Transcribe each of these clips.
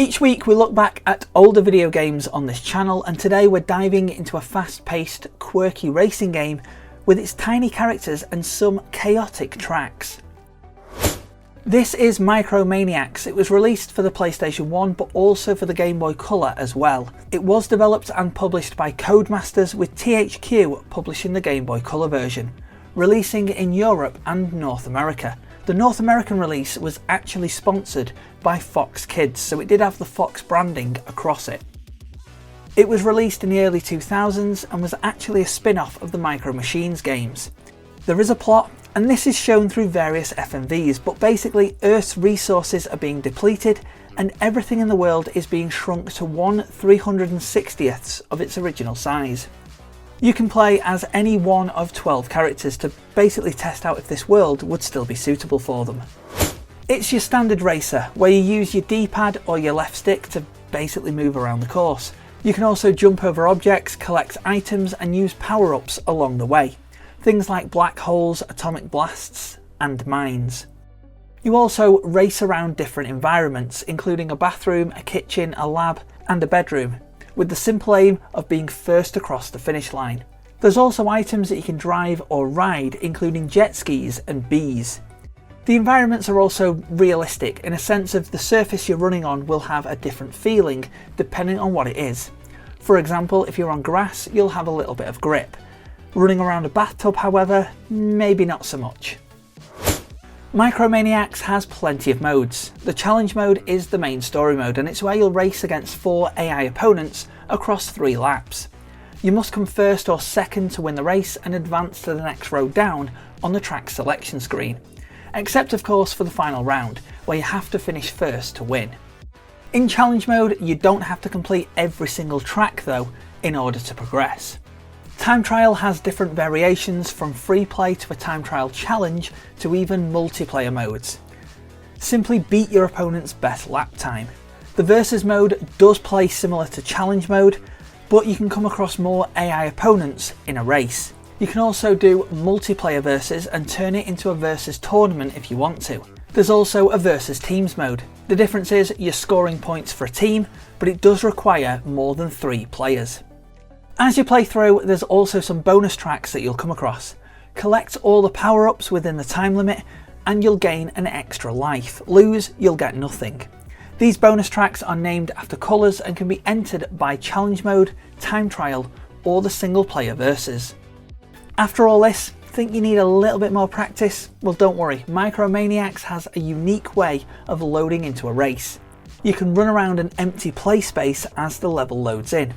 Each week we look back at older video games on this channel, and today we're diving into a fast-paced, quirky racing game with its tiny characters and some chaotic tracks. This is Maniacs. It was released for the PlayStation 1 but also for the Game Boy Color as well. It was developed and published by Codemasters, with THQ publishing the Game Boy Color version, releasing in Europe and North America. The North American release was actually sponsored by Fox Kids, so it did have the Fox branding across it. It was released in the early 2000s and was actually a spin-off of the Micro Machines games. There is a plot, and this is shown through various FMVs, but basically Earth's resources are being depleted and everything in the world is being shrunk to 1/360th of its original size. You can play as any one of 12 characters to basically test out if this world would still be suitable for them. It's your standard racer, where you use your D-pad or your left stick to basically move around the course. You can also jump over objects, collect items and use power-ups along the way. Things like black holes, atomic blasts and mines. You also race around different environments, including a bathroom, a kitchen, a lab and a bedroom, with the simple aim of being first across the finish line. There's also items that you can drive or ride, including jet skis and bees. The environments are also realistic, in a sense of the surface you're running on will have a different feeling depending on what it is. For example, if you're on grass, you'll have a little bit of grip. Running around a bathtub, however, maybe not so much. Maniacs has plenty of modes. The challenge mode is the main story mode, and it's where you'll race against 4 AI opponents across 3 laps. You must come first or second to win the race and advance to the next road down on the track selection screen. Except of course for the final round, where you have to finish first to win. In challenge mode, you don't have to complete every single track though in order to progress. Time trial has different variations, from free play to a time trial challenge to even multiplayer modes. Simply beat your opponent's best lap time. The versus mode does play similar to challenge mode, but you can come across more AI opponents in a race. You can also do multiplayer versus and turn it into a versus tournament if you want to. There's also a versus teams mode. The difference is you're scoring points for a team, but it does require more than 3 players. As you play through, there's also some bonus tracks that you'll come across. Collect all the power-ups within the time limit and you'll gain an extra life. Lose, you'll get nothing. These bonus tracks are named after colours and can be entered by challenge mode, time trial or the single player versus. After all this, think you need a little bit more practice? Well, don't worry, Maniacs has a unique way of loading into a race. You can run around an empty play space as the level loads in.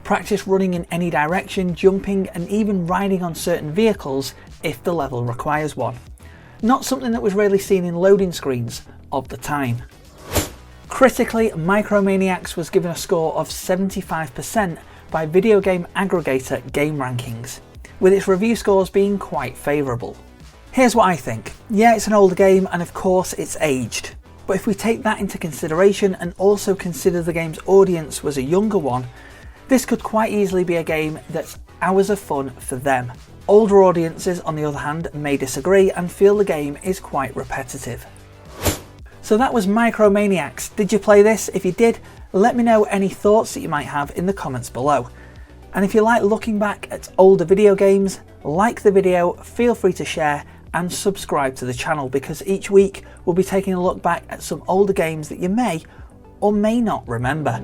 Practice running in any direction, jumping and even riding on certain vehicles if the level requires one. Not something that was really seen in loading screens of the time. Critically, Maniacs was given a score of 75% by video game aggregator Gamebreakers, with its review scores being quite favourable. Here's what I think. Yeah, it's an older game and of course it's aged, but if we take that into consideration and also consider the game's audience was a younger one, this could quite easily be a game that's hours of fun for them. Older audiences, on the other hand, may disagree and feel the game is quite repetitive. So that was Maniacs. Did you play this? If you did, let me know any thoughts that you might have in the comments below. And if you like looking back at older video games, like the video, feel free to share and subscribe to the channel, because each week we'll be taking a look back at some older games that you may or may not remember.